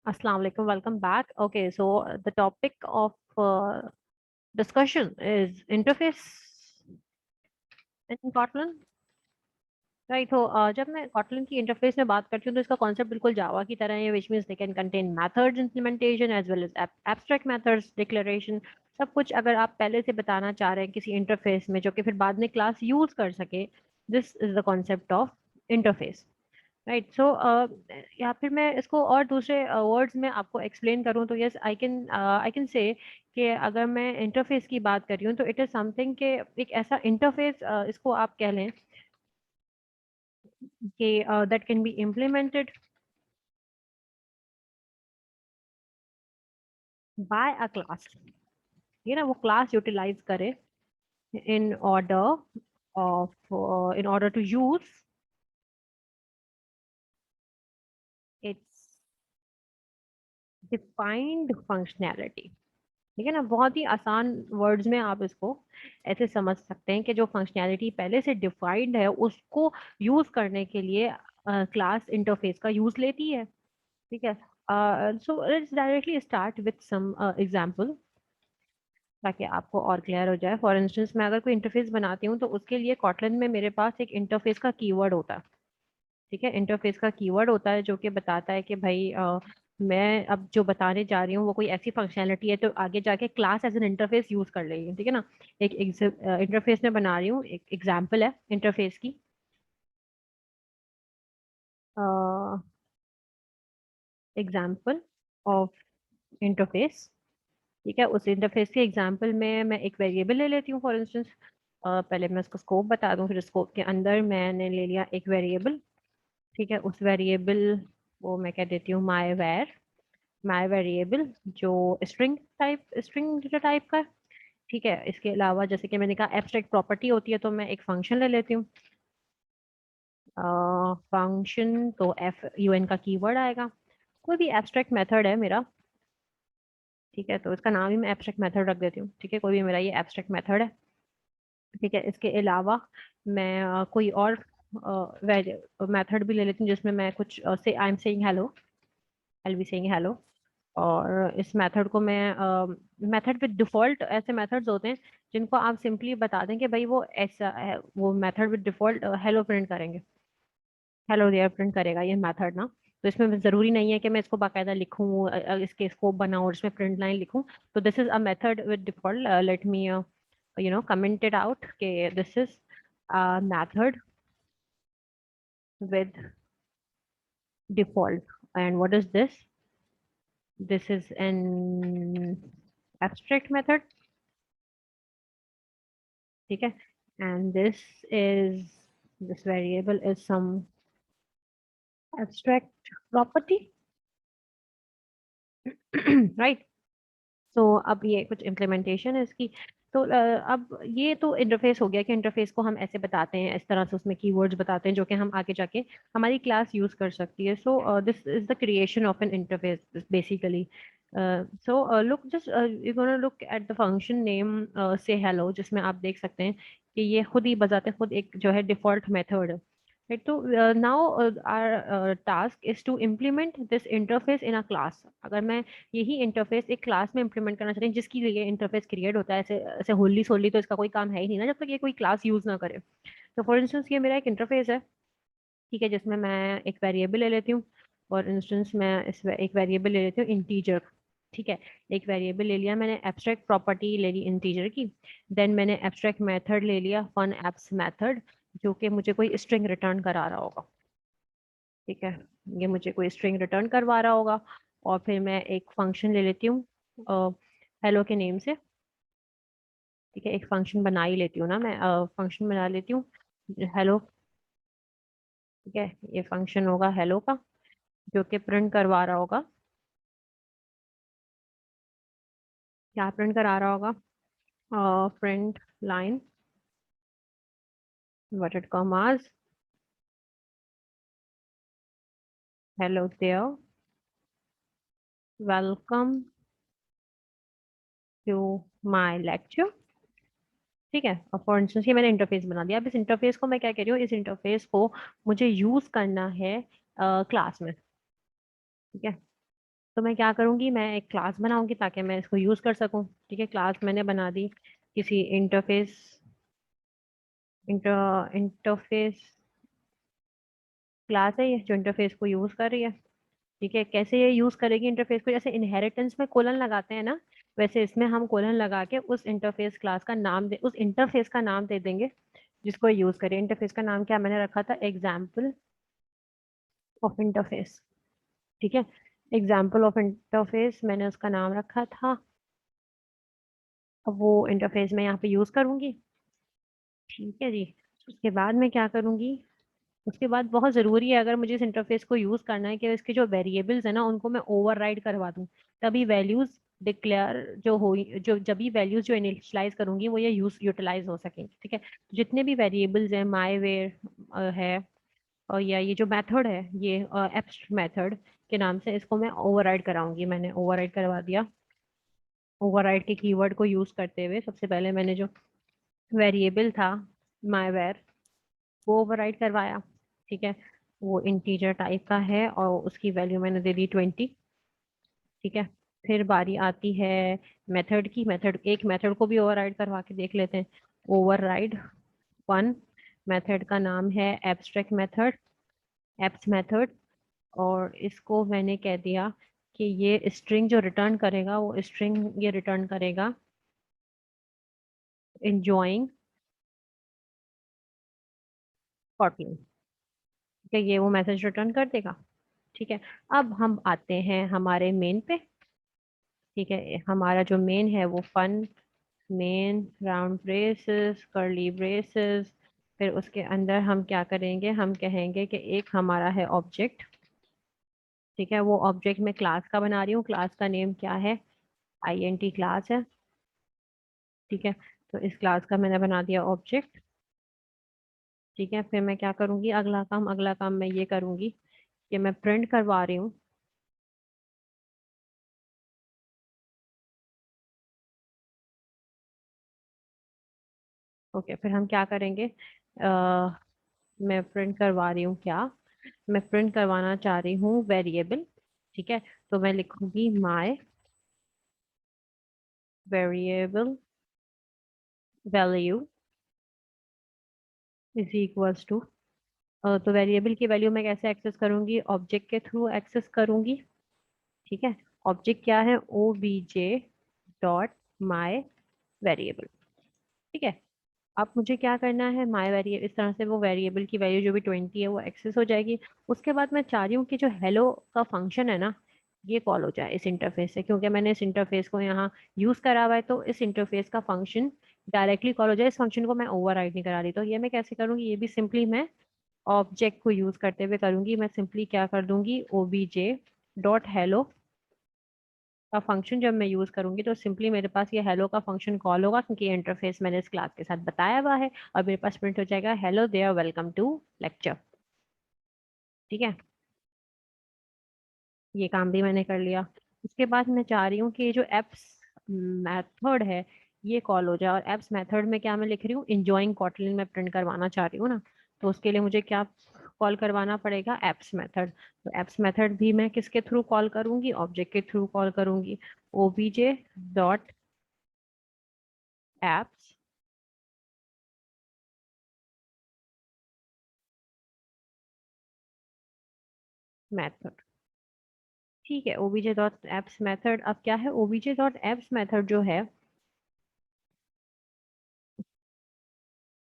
Assalamu alaikum. Welcome back. Okay, so the topic of discussion is interface in Kotlin. Right हो जब मैं Kotlin की interface में बात करती हूँ तो इसका कॉन्सेप्ट बिल्कुल जावा की तरह है, which means they can contain methods implementation as well as abstract methods declaration, सब कुछ अगर आप पहले से बताना चाह रहे हैं किसी इंटरफेस में जो कि फिर बाद में क्लास यूज कर सके, this is the concept of interface. Right so या फिर मैं इसको और दूसरे वर्ड्स में आपको एक्सप्लेन करूं तो यस आई कैन से कि अगर मैं इंटरफेस की बात कर रही हूँ तो इट इज समथिंग के एक ऐसा इंटरफेस इसको आप कह लें कि that can be implemented by a class. ये ना वो क्लास यूटिलाइज करे in order in order to use its defined functionality। ठीक है ना, बहुत ही आसान वर्ड्स में आप इसको ऐसे समझ सकते हैं कि जो फंक्शनैलिटी पहले से डिफाइंड है उसको यूज करने के लिए क्लास इंटरफेस का यूज लेती है। ठीक है, so let's directly start with some example ताकि आपको और क्लियर हो जाए। फॉर इंस्टेंस मैं अगर कोई इंटरफेस बनाती हूँ तो उसके लिए कॉटलन में मेरे पास एक इंटरफेस का कीवर्ड होता है। ठीक है, इंटरफेस का कीवर्ड होता है जो कि बताता है कि भाई मैं अब जो बताने जा रही हूँ वो कोई ऐसी फंक्शनैलिटी है तो आगे जाके class as an interface use कर लेगी। ठीक है ना, एक इंटरफेस में बना रही हूँ, एक एग्जांपल है इंटरफेस की। Example of interface. ठीक है, उस इंटरफेस के एग्जांपल में मैं एक वेरिएबल ले लेती हूँ। फॉर इंस्टेंस पहले मैं उसको स्कोप बता दूँ, फिर स्कोप के अंदर मैंने ले लिया एक वेरिएबल। ठीक है, उस वेरिएबल वो मैं कह देती हूँ माय वेरिएबल जो स्ट्रिंग डेटा टाइप का है। ठीक है, इसके अलावा जैसे कि मैंने कहा एब्स्ट्रैक्ट प्रॉपर्टी होती है तो मैं एक फंक्शन ले लेती हूँ। फंक्शन तो एफ यू एन का कीवर्ड आएगा। कोई भी एब्स्ट्रैक्ट मेथड है मेरा, ठीक है, तो इसका नाम ही मैं एब्स्ट्रैक्ट मेथड रख देती हूँ। ठीक है, कोई भी मेरा ये एब्स्ट्रैक्ट मेथड है। ठीक है, इसके अलावा मैं कोई और मेथड भी ले लेती हूँ जिसमें मैं कुछ से I am saying hello, I be saying hello. और इस मेथड को मैं मेथड विद डिफॉल्ट ऐसे मेथड्स होते हैं जिनको आप सिंपली बता दें कि भाई वो ऐसा है, वो method with default hello print करेंगे, हेलो देयर प्रिंट करेगा ये मेथड ना। तो इसमें जरूरी नहीं है कि मैं इसको बाकायदा लिखूं, इसके स्कोप बनाऊं और इसमें प्रिंट लाइन लिखूं। तो this is a method with default, let me comment it out कि this is a method with default, and what is this? This is an abstract method। ठीक है, and this variable is some abstract property। right। तो अब ये कुछ implementation है इसकी। तो अब ये तो इंटरफेस हो गया कि इंटरफेस को हम ऐसे बताते हैं, इस तरह से उसमें कीवर्ड्स बताते हैं जो कि हम आगे जाके हमारी क्लास यूज कर सकती है। So this is the creation of N interface basically. So look just you gonna look at the function name से हेलो, जिसमें आप देख सकते हैं कि ये खुद ही बजाते खुद एक जो है डिफॉल्ट मेथड है। Right, so now our task is to implement this interface in a class। अगर मैं यही इंटरफेस एक क्लास में इंप्लीमेंट करना चाहते हैं जिसकी लिए इंटरफेस क्रिएट होता है, ऐसे ऐसे होली सोली तो इसका कोई काम है ही नहीं ना जब तक ये कोई क्लास यूज ना करे। तो फॉर इंस्टेंस ये मेरा एक इंटरफेस है। ठीक है, जिसमें मैं एक वेरिएबल ले लेती हूँ। फॉर इंस्टेंस मैं एक वेरिएबल ले लेती हूँ इंटीजर। ठीक है, एक वेरिएबल ले लिया मैंने, एब्स्ट्रैक्ट प्रॉपर्टी ले ली इंटीजर की। देन मैंने एब्स्ट्रैक्ट मेथड ले लिया फन एप्स मेथड, जो कि मुझे कोई स्ट्रिंग रिटर्न करा रहा होगा। ठीक है, ये मुझे कोई स्ट्रिंग रिटर्न करवा रहा होगा। और फिर मैं एक फंक्शन ले लेती हूँ हेलो के नेम से। ठीक है, एक फंक्शन बना ही लेती हूँ ना मैं, फंक्शन बना लेती हूँ हेलो। ठीक है, ये फंक्शन होगा हेलो का जो कि प्रिंट करवा रहा होगा, क्या प्रिंट करा रहा होगा, print line inverted commas hello there, welcome to my lecture। ठीक है, और फॉर इंस्टेंस ये मैंने इंटरफेस बना दिया। अब इस इंटरफेस को मैं क्या कह रही हूँ, इस इंटरफेस को मुझे यूज करना है क्लास में। ठीक है, तो मैं क्या करूंगी, मैं एक क्लास बनाऊंगी ताकि मैं इसको यूज कर सकूं। ठीक है, क्लास मैंने बना दी किसी इंटरफेस, इंटरफेस क्लास है ये जो इंटरफेस को यूज कर रही है। ठीक है, कैसे ये यूज करेगी इंटरफेस को, जैसे इनहेरिटेंस में कोलन लगाते हैं ना, वैसे इसमें हम कोलन लगा के उस इंटरफेस क्लास का नाम दे, उस इंटरफेस का नाम दे देंगे जिसको यूज करें। इंटरफेस का नाम क्या मैंने रखा था, एग्जाम्पल ऑफ इंटरफेस। ठीक है, एग्जाम्पल ऑफ इंटरफेस मैंने उसका नाम रखा था। अब वो इंटरफेस मैं यहाँ पे यूज करूंगी। ठीक है जी। उसके बाद मैं क्या करूंगी, उसके बाद बहुत ज़रूरी है अगर मुझे इस इंटरफेस को यूज़ करना है कि इसके जो वेरिएबल्स है ना उनको मैं ओवरराइड करवा दूं, तभी वैल्यूज़ डिक्लेयर जो हो, जो जब भी वैल्यूज़ जो इनिशियलाइज करूंगी वो ये यूज यूटिलाइज हो सकेंगे। ठीक है, जितने भी वेरिएबल्स हैं, माई वेयर है, और या ये जो मेथड है ये एब्स्ट मेथड के नाम से, इसको मैं ओवरराइड कराऊंगी। मैंने ओवरराइड करवा दिया। ओवरराइड के कीवर्ड को यूज़ करते हुए सबसे पहले मैंने जो वेरिएबल था माई वेयर वो ओवरराइड करवाया। ठीक है, वो इंटीजर टाइप का है और उसकी वैल्यू मैंने दे दी 20। ठीक है, फिर बारी आती है मेथड की। मेथड, एक मेथड को भी ओवरराइड करवा के देख लेते हैं। ओवरराइड वन, मेथड का नाम है एब्स्ट्रैक्ट मेथड, एप्स मेथड, और इसको मैंने कह दिया कि ये स्ट्रिंग जो रिटर्न करेगा वो स्ट्रिंग ये रिटर्न करेगा enjoying Kotlin। ठीक है, ये वो मैसेज रिटर्न कर देगा। ठीक है, अब हम आते हैं हमारे मेन पे। ठीक है, हमारा जो मेन है वो fun main round braces curly braces, फिर उसके अंदर हम क्या करेंगे, हम कहेंगे कि एक हमारा है ऑब्जेक्ट। ठीक है, वो ऑब्जेक्ट मैं क्लास का बना रही हूँ, क्लास का नेम क्या है, INT क्लास है। ठीक है, तो इस क्लास का मैंने बना दिया ऑब्जेक्ट। ठीक है, फिर मैं क्या करूंगी, अगला काम मैं ये करूंगी कि मैं प्रिंट करवा रही हूँ। ओके, फिर हम क्या करेंगे, मैं प्रिंट करवा रही हूँ क्या, मैं प्रिंट करवाना चाह रही हूँ वेरिएबल। ठीक है, तो मैं लिखूंगी my variable value is equals to, तो वेरिएबल की वैल्यू मैं कैसे एक्सेस करूंगी, ऑब्जेक्ट के थ्रू एक्सेस करूंगी। ठीक है, ऑब्जेक्ट क्या है, obj डॉट माई वेरिएबल। ठीक है, अब मुझे क्या करना है, माई वेरिएबल, इस तरह से वो वेरिएबल की वैल्यू जो भी 20 है वो एक्सेस हो जाएगी। उसके बाद मैं चाह रही हूँ कि जो हेलो का फंक्शन है ना ये कॉल हो जाए इस इंटरफेस से, क्योंकि मैंने इस इंटरफेस को यहाँ यूज करा हुआ है, तो इस इंटरफेस का फंक्शन डायरेक्टली कॉल हो जाए। इस फंक्शन को मैं ओवरराइड नहीं करा रही, तो ये मैं कैसे करूंगी, ये भी सिंपली मैं ऑब्जेक्ट को यूज करते हुए करूंगी। मैं सिंपली क्या कर दूंगी, obj डॉट हेलो का फंक्शन जब मैं यूज करूंगी तो सिंपली मेरे पास ये हेलो का फंक्शन कॉल होगा, क्योंकि ये इंटरफेस मैंने इस क्लास के साथ बताया हुआ है, और मेरे पास प्रिंट हो जाएगा hello there welcome to lecture. ठीक है, ये काम भी मैंने कर लिया। उसके बाद मैं चाह रही हूँ कि ये जो एप्स मेथड है ये कॉल हो जाए, और एप्स मेथड में क्या मैं लिख रही हूँ, इंजॉइंग कॉटलिन में प्रिंट करवाना चाह रही हूँ ना, तो उसके लिए मुझे क्या कॉल करवाना पड़ेगा, एप्स मेथड। तो एप्स मेथड भी मैं किसके थ्रू कॉल करूंगी, ऑब्जेक्ट के थ्रू कॉल करूंगी, obj डॉट एप्स मेथड। ठीक है, obj डॉट एप्स मेथड, अब क्या है, obj डॉट एप्स मेथड जो है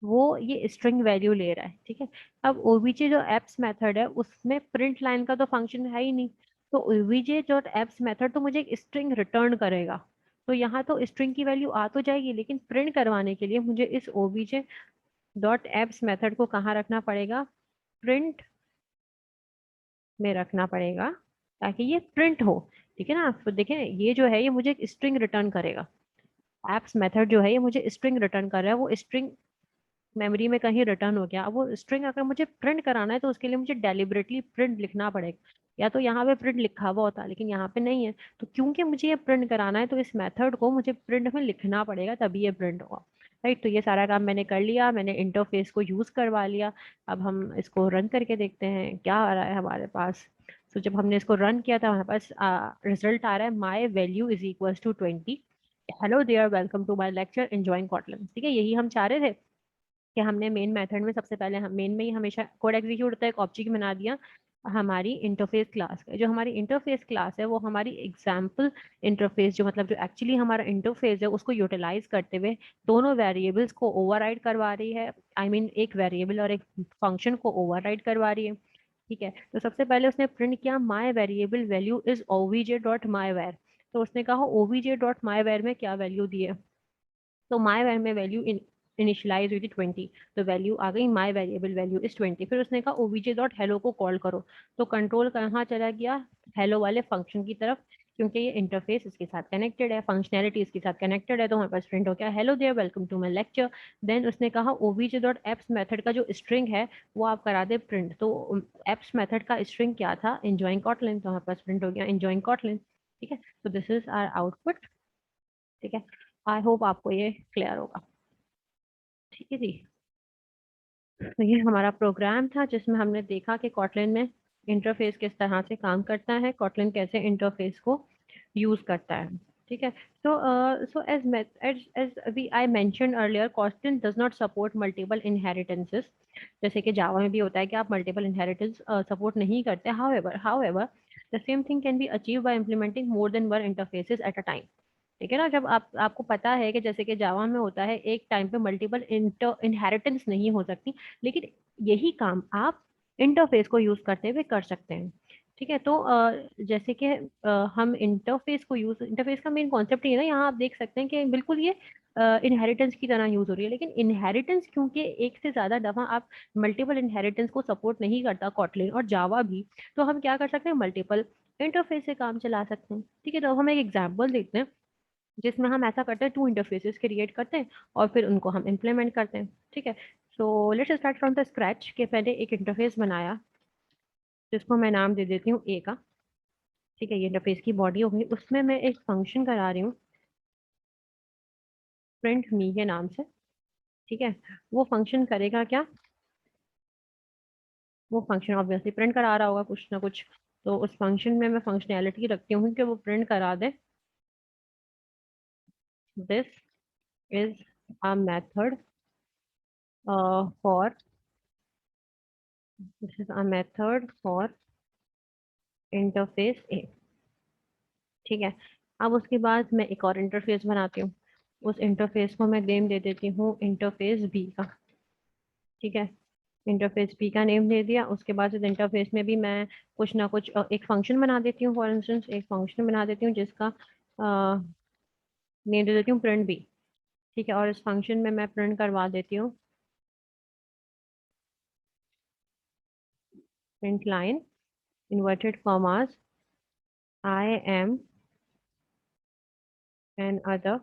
वो ये स्ट्रिंग वैल्यू ले रहा है। ठीक है, अब obj जो एप्स मेथड है उसमें प्रिंट लाइन का तो फंक्शन है ही नहीं, तो obj डॉट एप्स मेथड तो मुझे एक स्ट्रिंग रिटर्न करेगा। तो यहाँ तो स्ट्रिंग की वैल्यू आ तो जाएगी, लेकिन प्रिंट करवाने के लिए मुझे इस obj डॉट एप्स मेथड को कहाँ रखना पड़ेगा, प्रिंट में रखना पड़ेगा, ताकि ये प्रिंट हो। ठीक है ना, तो देखें ये जो है ये मुझे एक स्ट्रिंग रिटर्न करेगा। एप्स मेथड जो है ये मुझे स्ट्रिंग रिटर्न कर रहा है, वो स्ट्रिंग मेमोरी में कहीं रिटर्न हो गया। अब वो स्ट्रिंग अगर मुझे प्रिंट कराना है तो उसके लिए मुझे डेलिबरेटली प्रिंट लिखना पड़ेगा, या तो यहाँ पे प्रिंट लिखा हुआ होता लेकिन यहाँ पे नहीं है, तो क्योंकि मुझे ये प्रिंट कराना है तो इस मेथड को मुझे प्रिंट में लिखना पड़ेगा, तभी ये प्रिंट होगा। राइट, तो ये सारा काम मैंने कर लिया, मैंने इंटरफेस को यूज करवा लिया। अब हम इसको रन करके देखते हैं क्या आ रहा है हमारे पास। तो जब हमने इसको रन किया था हमारे पास रिजल्ट आ रहा है my value is equal to 20। Hello there, welcome to my lecture enjoying Kotlin. ठीक है, यही हम चाह रहे थे कि हमने मेन मेथड में सबसे पहले हम मेन में ही हमेशा कोड एग्जीक्यूट होता है, एक ऑब्जेक्ट बना दिया हमारी इंटरफेस क्लास का। जो हमारी इंटरफेस क्लास है वो हमारी एग्जाम्पल इंटरफेस, जो मतलब जो एक्चुअली हमारा इंटरफेस है उसको यूटिलाइज करते हुए दोनों वेरिएबल्स को ओवरराइड करवा रही है। आई मीन एक वेरिएबल और एक फंक्शन को ओवरराइड करवा रही है। ठीक है, तो सबसे पहले उसने प्रिंट किया my variable value is OBJ dot my var. तो उसने कहा ओवीजे डॉट माई वेर में क्या वैल्यू दी है, तो माई वेर में वैल्यू इनिशियलाइज हुई थी 20, तो वैल्यू आ गई माई वेरिएबल वैल्यू इज 20। फिर उसने कहा ओवीजे डॉट हेलो को कॉल करो, तो कंट्रोल कहाँ चला गया, हेलो वाले फंक्शन की तरफ, क्योंकि ये इंटरफेस इसके साथ कनेक्टेड है, फंक्शनैलिटी इसके साथ कनेक्टेड है, तो हमारे पास प्रिंट हो गया hello there welcome to my lecture. Then उसने कहा ओवीजे डॉट एप्स मेथड का जो स्ट्रिंग है वो आप करा दे प्रिंट, तो एप्स मेथड का स्ट्रिंग क्या था, एंजॉइंग कॉटलिन, तो हमारे पास प्रिंट हो गया एंजॉइंग कॉटलिन। ठीक है, तो दिस इज आवर आउटपुट। ठीक है, आई होप आपको ये क्लियर होगा। ठीक है जी, तो ये हमारा प्रोग्राम था जिसमें हमने देखा कि कॉटलिन में इंटरफेस किस तरह से काम करता है, कॉटलिन कैसे इंटरफेस को यूज करता है। ठीक है, so as we I mentioned earlier, Kotlin does not support multiple inheritances। जैसे कि जावा में भी होता है कि आप मल्टीपल इनहेरिटेंस सपोर्ट नहीं करते। however the same thing can be achieved by implementing more than one interfaces at a time। ठीक है ना, जब आपको पता है कि जैसे कि जावा में होता है एक टाइम पे मल्टीपल इनहेरिटेंस नहीं हो सकती, लेकिन यही काम आप इंटरफेस को यूज करते हुए कर सकते हैं। ठीक है, तो जैसे कि हम इंटरफेस को यूज, इंटरफेस का मेन कॉन्सेप्ट ये है ना, यहाँ आप देख सकते हैं कि बिल्कुल ये इनहेरिटेंस की तरह यूज हो रही है, लेकिन इनहेरिटेंस क्योंकि एक से ज्यादा दफा आप मल्टीपल इनहेरिटेंस को सपोर्ट नहीं करता कॉटलिन और जावा भी, तो हम क्या कर सकते हैं, मल्टीपल इंटरफेस से काम चला सकते हैं। ठीक है, तो हम एक एग्जाम्पल देखते हैं जिसमें हम ऐसा करते हैं, टू इंटरफेसेस क्रिएट करते हैं और फिर उनको हम इम्प्लीमेंट करते हैं। ठीक है, so let's start from the scratch के पहले एक इंटरफेस बनाया जिसको मैं नाम दे देती हूँ ए का। ठीक है, ये इंटरफेस की बॉडी हो गई, उसमें मैं एक फंक्शन करा रही हूँ प्रिंट मी के नाम से। ठीक है, वो फंक्शन करेगा क्या, वो फंक्शन ऑब्वियसली प्रिंट करा रहा होगा कुछ ना कुछ, तो उस फंक्शन में मैं फंक्शनैलिटी रखती हूँ कि वो प्रिंट करा दे this is a method for this is a method for interface A. ठीक है, अब उसके बाद मैं एक और इंटरफेस बनाती हूँ, उस इंटरफेस को मैं नेम दे देती हूँ इंटरफेस बी का। ठीक है, इंटरफेस बी का नेम दे दिया, उसके बाद इस इंटरफेस में भी मैं कुछ ना कुछ एक फंक्शन बना देती हूँ, फॉर इंस्टेंस एक फंक्शन बना देती हूँ जिसका नेम दे देती हूँ प्रिंट बी। ठीक है, और इस फंक्शन में मैं प्रिंट करवा देती हूँ print line inverted commas I am another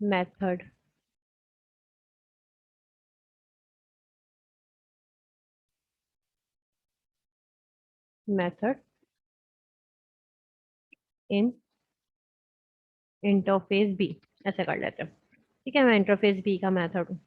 method method in interface B, ऐसे कर लेते हैं। ठीक है, मैं इंटरफेस बी का मेथड हूँ।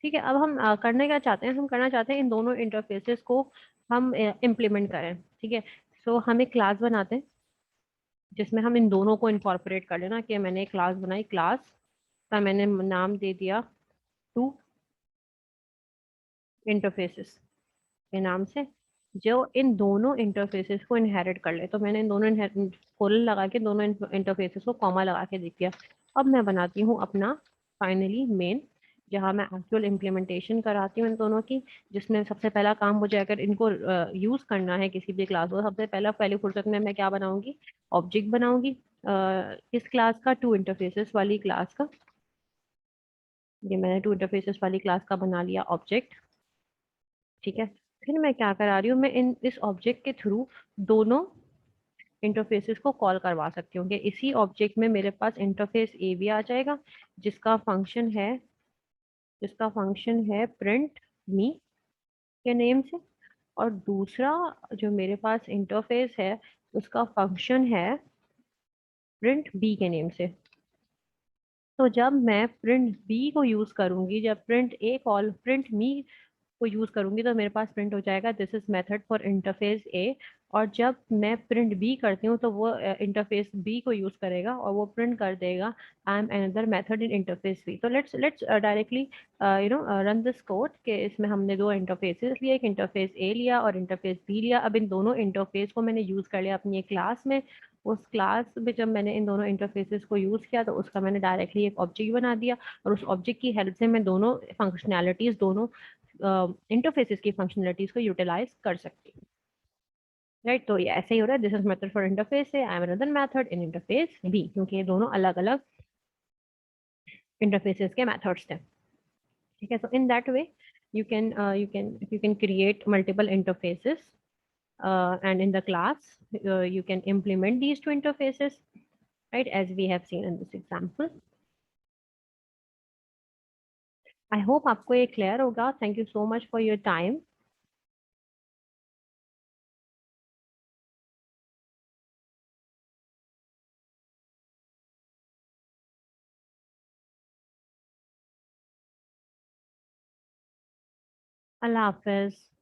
ठीक है, अब हम करने क्या चाहते हैं, हम करना चाहते हैं इन दोनों इंटरफेसेस को हम इम्प्लीमेंट करें। ठीक है, सो हम एक क्लास बनाते हैं जिसमें हम इन दोनों को इनकॉर्पोरेट कर लेना, कि मैंने एक क्लास बनाई, क्लास का मैंने नाम दे दिया टू इंटरफेसेस के नाम से, जो इन दोनों इंटरफेसेस को इनहेरिट कर ले। तो मैंने इन दोनों कोलन लगा के दोनों इंटरफेसेस को कॉमा लगा के देख दिया। अब मैं बनाती हूँ अपना फाइनली मेन, जहाँ मैं एक्चुअल इम्प्लीमेंटेशन कराती हूँ इन दोनों की, जिसमें सबसे पहला काम मुझे अगर इनको यूज करना है किसी भी क्लास को, सबसे पहला पहली फुर्सत में मैं क्या बनाऊंगी, ऑब्जेक्ट बनाऊंगी इस क्लास का, टू इंटरफेसेस वाली क्लास का। ये मैंने टू इंटरफेसेस वाली क्लास का बना लिया ऑब्जेक्ट। ठीक है, फिर मैं क्या करा रही हूँ, मैं इन इस ऑब्जेक्ट के थ्रू दोनों इंटरफेसेस को कॉल करवा सकती हूँ, कि इसी ऑब्जेक्ट में मेरे पास इंटरफेस ए भी आ जाएगा जिसका फंक्शन है जिसका फंक्शन है प्रिंट मी के नेम से, और दूसरा जो मेरे पास इंटरफेस है उसका फंक्शन है प्रिंट बी के नेम से। तो जब मैं प्रिंट बी को यूज करूंगी, जब print A call print me को यूज करूंगी, तो मेरे पास प्रिंट हो जाएगा this is method for interface A, और जब मैं प्रिंट बी करती हूँ तो वो इंटरफेस बी को यूज करेगा और वो प्रिंट कर देगा I am another method in interface B. तो let's directly run this code के इसमें हमने दो इंटरफेसेस लिए, एक इंटरफेस ए लिया और इंटरफेस बी लिया। अब इन दोनों इंटरफेस को मैंने यूज कर लिया अपनी एक क्लास में। उस क्लास में जब मैंने इन दोनों इंटरफेसेस को यूज किया तो उसका मैंने डायरेक्टली एक ऑब्जेक्ट बना दिया और उस ऑब्जेक्ट की हेल्प से मैं दोनों फंक्शनैलिटीज, दोनों इंटरफेसेस की फंक्शनैलिटीज को यूटिलाइज कर सकती हूँ। राइट, तो ये ऐसे ही हो रहा है। This is method for interface है, I am another method in interface B, क्योंकि ये दोनों अलग अलग इंटरफेसेस के मेथड्स थे। ठीक है, so in that way you can create multiple interfaces, and in the class you can implement these two interfaces, right, as we have seen in this example. I hope आपको ये clear होगा. Thank you so much for your time. Allah Hafiz.